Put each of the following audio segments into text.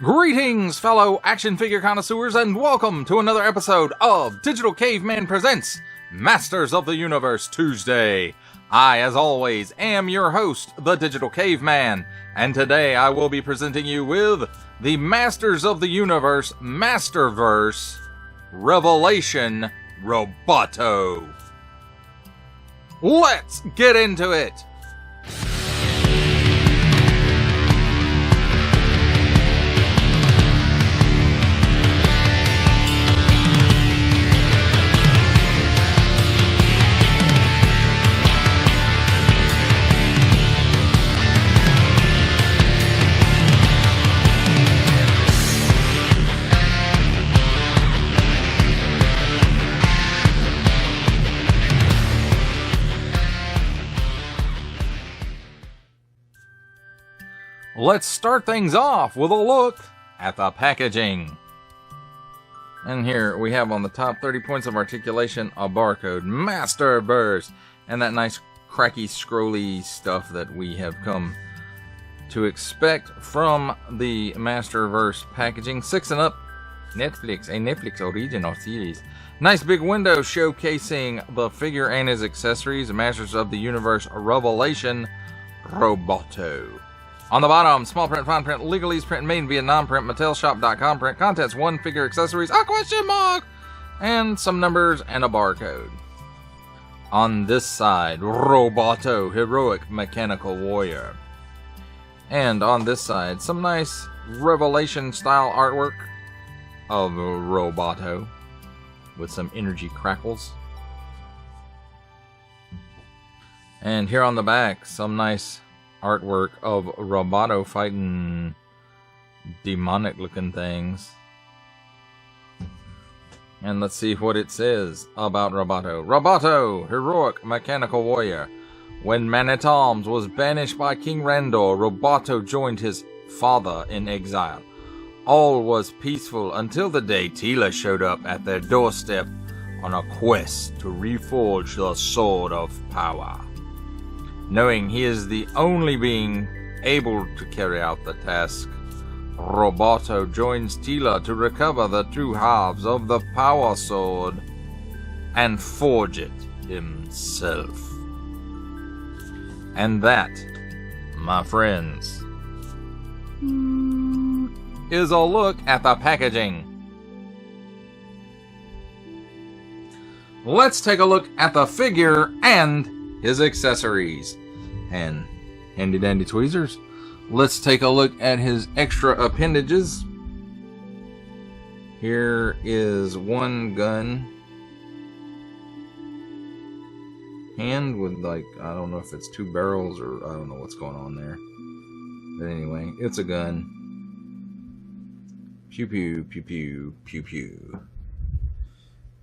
Greetings, fellow action figure connoisseurs, and welcome to another episode of Digital Caveman Presents Masters of the Universe Tuesday. I, as always, am your host, the Digital Caveman, and today I will be presenting you with the Masters of the Universe Masterverse Revelation Roboto. Let's get into it! Let's start things off with a look at the packaging. And here we have on the top 30 points of articulation a barcode, Masterverse, and that nice cracky scrolly stuff that we have come to expect from the Masterverse packaging. 6 and Up, Netflix, a Netflix original series. Nice big window showcasing the figure and his accessories, Masters of the Universe Revelation Roboto. On the bottom, small print, fine print, legalese print, made in Vietnam print, MattelShop.com print, contents, 1 figure, accessories, a question mark, and some numbers and a barcode. On this side, Roboto, heroic mechanical warrior. And on this side, some nice Revelation style artwork of Roboto with some energy crackles. And here on the back, some nice artwork of Roboto fighting demonic looking things. And let's see what it says about Roboto. Roboto, heroic mechanical warrior. When Man-at-Arms was banished by King Randor, Roboto joined his father in exile. All was peaceful until the day Tila showed up at their doorstep on a quest to reforge the Sword of Power. Knowing he is the only being able to carry out the task, Roboto joins Tila to recover the true halves of the Power Sword and forge it himself. And that, my friends, is a look at the packaging. Let's take a look at the figure and his accessories. And handy dandy tweezers. Let's take a look at his extra appendages. Here is one gun hand with, like, I don't know if it's 2 barrels or I don't know what's going on there. But anyway, it's a gun. Pew pew pew pew pew pew.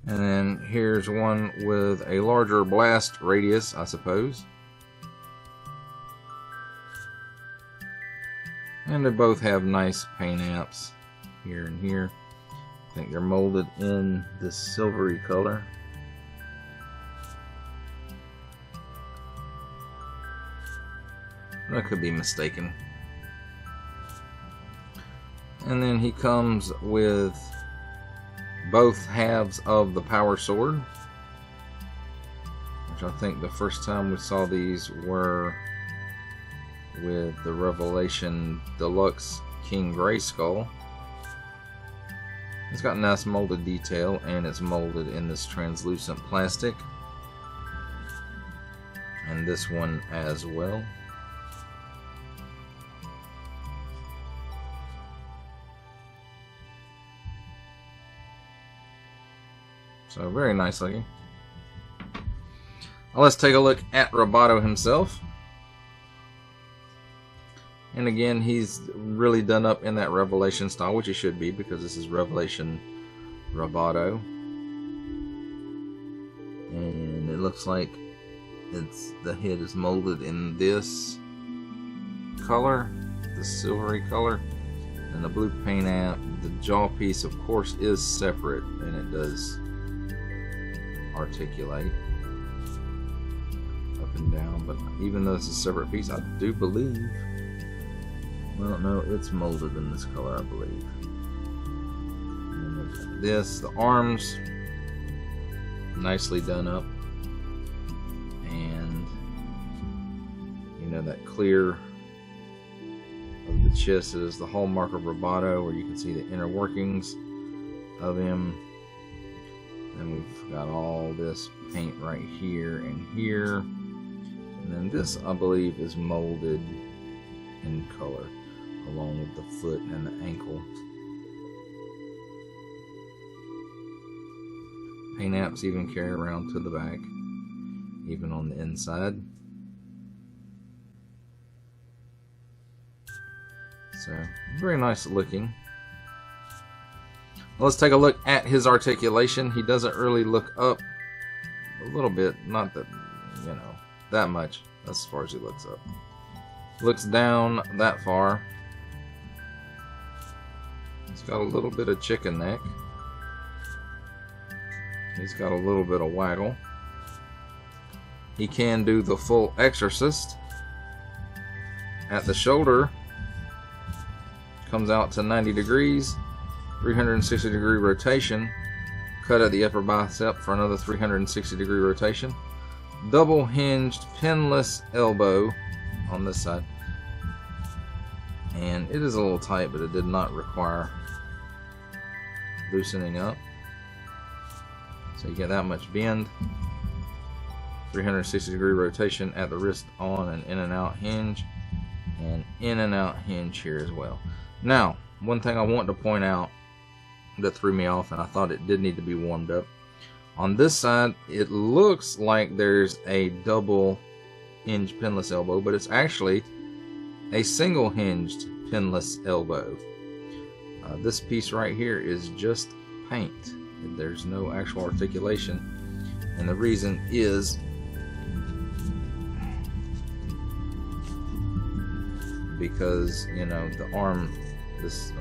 And then here's one with a larger blast radius, I suppose. And they both have nice paint apps here and here. I think they're molded in this silvery color. I could be mistaken. And then he comes with both halves of the Power Sword, which I think the first time we saw these were with the Revelation Deluxe King Grayskull. It's got nice molded detail, and it's molded in this translucent plastic. And this one as well. So very nice looking. Now let's take a look at Roboto himself. And again, he's really done up in that Revelation style, which he should be, because this is Revelation Roboto. And it looks like the head is molded in this color, the silvery color, and the blue paint app. The jaw piece, of course, is separate, and it does articulate up and down. But even though it's a separate piece, I do believe Well, no, it's molded in this color, I believe. And this, the arms, nicely done up. And, you know, that clear of the chest is the hallmark of Roboto, where you can see the inner workings of him. Then we've got all this paint right here and here. And then this, I believe, is molded in color, along with the foot and the ankle. Paint apps even carry around to the back, even on the inside. So, very nice looking. Let's take a look at his articulation. He doesn't really look up a little bit, not that, you know, that much. That's as far as he looks up. Looks down that far. He's got a little bit of chicken neck. He's got a little bit of waggle. He can do the full exorcist. At the shoulder, comes out to 90 degrees, 360 degree rotation. Cut at the upper bicep for another 360 degree rotation. Double hinged pinless elbow on this side. And it is a little tight, but it did not require loosening up. So you get that much bend. 360 degree rotation at the wrist on and in and out hinge. And in and out hinge here as well. Now, one thing I want to point out that threw me off, and I thought it did need to be warmed up. On this side, it looks like there's a double hinge pinless elbow, but it's actually a single hinged pinless elbow. This piece right here is just paint. There's no actual articulation, and the reason is because, you know, the arm, this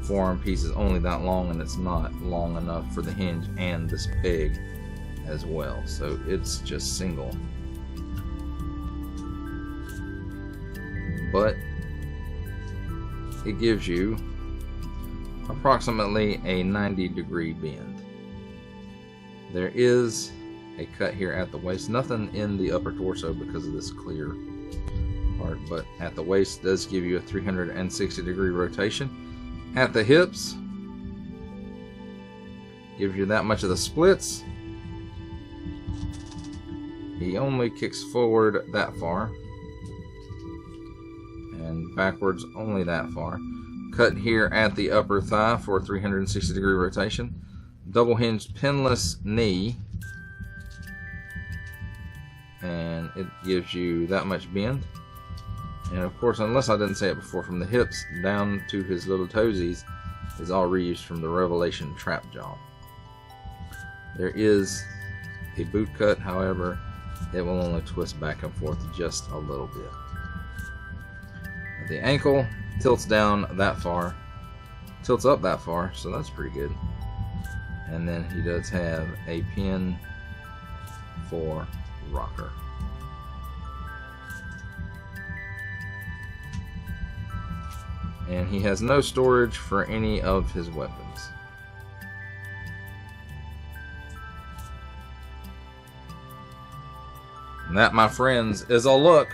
forearm piece is only that long, and it's not long enough for the hinge and this peg as well, so it's just single. But it gives you approximately a 90 degree bend. There is a cut here at the waist, nothing in the upper torso because of this clear part, but at the waist does give you a 360 degree rotation. At the hips, gives you that much of the splits. He only kicks forward that far, and backwards only that far. Cut here at the upper thigh for a 360 degree rotation. Double hinged pinless knee, and it gives you that much bend. And of course, unless I didn't say it before, from the hips down to his little toesies is all reused from the Revelation trap jaw. There is a boot cut, however, it will only twist back and forth just a little bit. The ankle tilts down that far, tilts up that far, so that's pretty good. And then he does have a pin for rocker. And he has no storage for any of his weapons. And that, my friends, is a look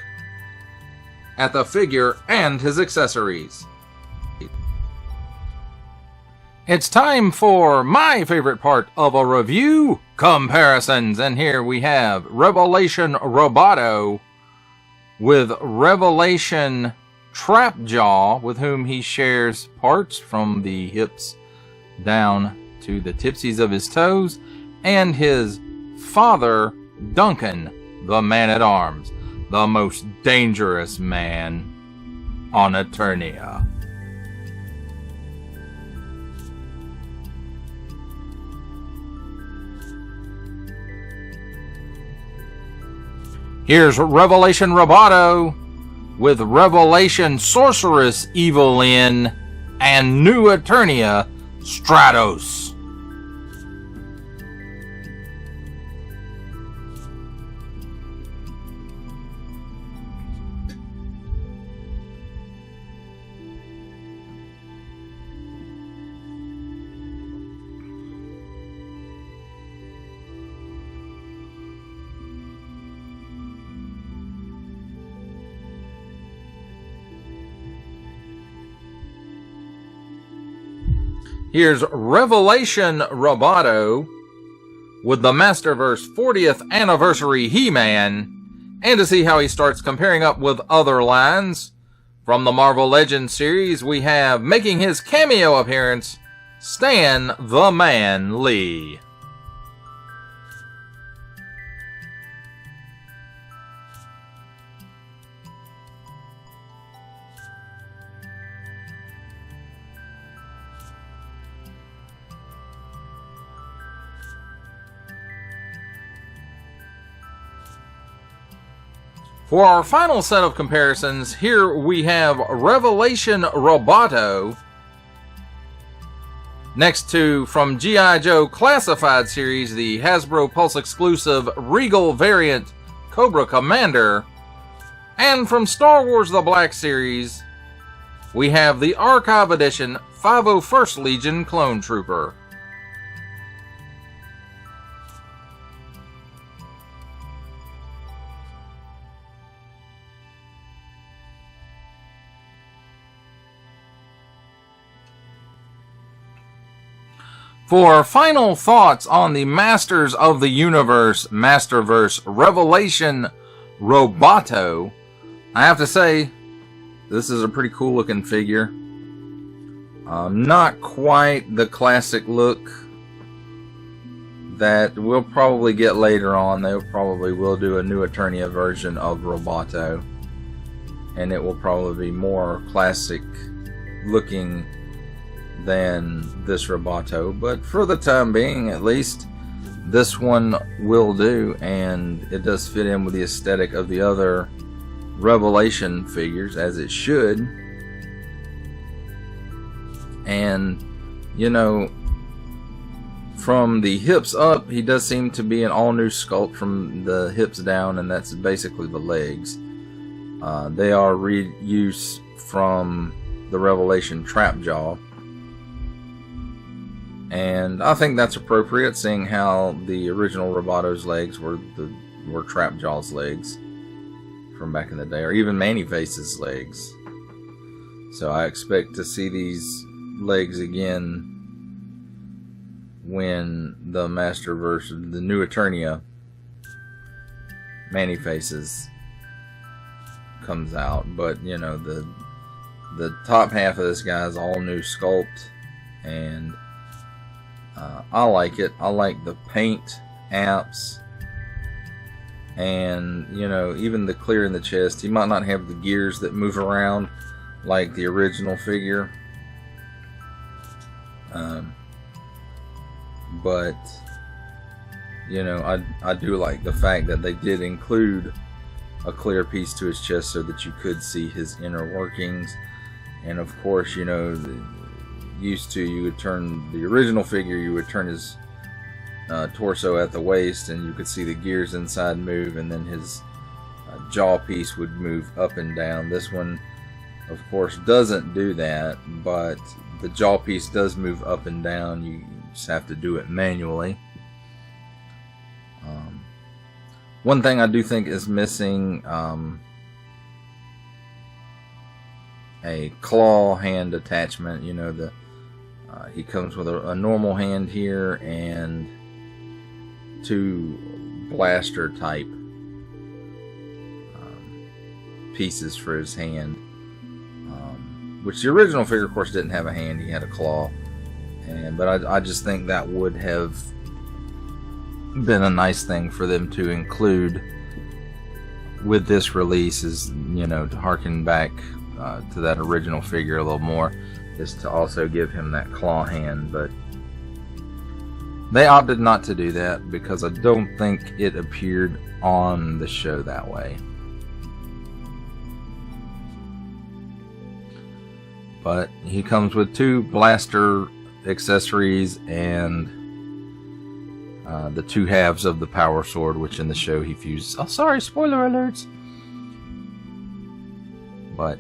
at the figure and his accessories. It's time for my favorite part of a review, comparisons. And here we have Revelation Roboto with Revelation Trapjaw, with whom he shares parts from the hips down to the tipsies of his toes, and his father, Duncan, the man-at-arms, the most dangerous man on Eternia. Here's Revelation Roboto with Revelation Sorceress Evelyn and New Eternia Stratos. Here's Revelation Roboto with the Masterverse 40th Anniversary He-Man, and to see how he starts comparing up with other lines. From the Marvel Legends series, we have, making his cameo appearance, Stan the Man Lee. For our final set of comparisons, here we have Revelation Roboto next to, from G.I. Joe Classified series, the Hasbro Pulse exclusive Regal variant Cobra Commander, and from Star Wars The Black Series, we have the Archive Edition 501st Legion Clone Trooper. For final thoughts on the Masters of the Universe Masterverse Revelation Roboto, I have to say, this is a pretty cool looking figure. Not quite the classic look that we'll probably get later on. They probably will do a new Eternia version of Roboto, and it will probably be more classic looking than this Roboto, but for the time being, at least, this one will do, and it does fit in with the aesthetic of the other Revelation figures, as it should. And, you know, from the hips up, he does seem to be an all-new sculpt from the hips down, and that's basically the legs. They are reuse from the Revelation Trapjaw. And I think that's appropriate, seeing how the original Roboto's legs were Trapjaw's legs from back in the day, or even Mannyface's legs. So I expect to see these legs again when the Masterverse, the new Eternia Mannyface's comes out. But you know, the top half of this guy is all new sculpt, and I like it. I like the paint apps, and you know, even the clear in the chest. He might not have the gears that move around like the original figure, but you know, I do like the fact that they did include a clear piece to his chest so that you could see his inner workings. And of course, you know, used to, you would turn the original figure, you would turn his torso at the waist, and you could see the gears inside move, and then his jaw piece would move up and down. This one, of course, doesn't do that, but the jaw piece does move up and down. You just have to do it manually. One thing I do think is missing, a claw hand attachment. You know, he comes with a normal hand here and two blaster type pieces for his hand, which the original figure, of course, didn't have a hand. He had a claw, but I just think that would have been a nice thing for them to include with this release, is, you know, to harken back to that original figure a little more, is to also give him that claw hand. But they opted not to do that because I don't think it appeared on the show that way. But he comes with two blaster accessories and the two halves of the power sword, which in the show he fuses. Oh, sorry, spoiler alerts. But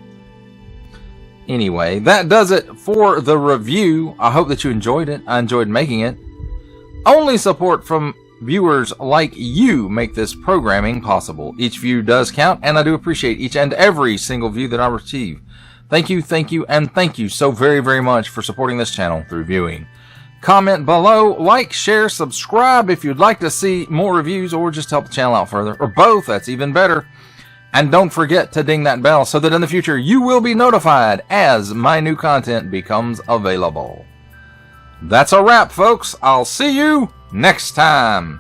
anyway, that does it for the review. I hope that you enjoyed it. I enjoyed making it. Only support from viewers like you make this programming possible. Each view does count, and I do appreciate each and every single view that I receive. Thank you, and thank you so very, very much for supporting this channel through viewing. Comment below, like, share, subscribe if you'd like to see more reviews or just help the channel out further, or both, that's even better. And don't forget to ding that bell so that in the future you will be notified as my new content becomes available. That's a wrap, folks. I'll see you next time.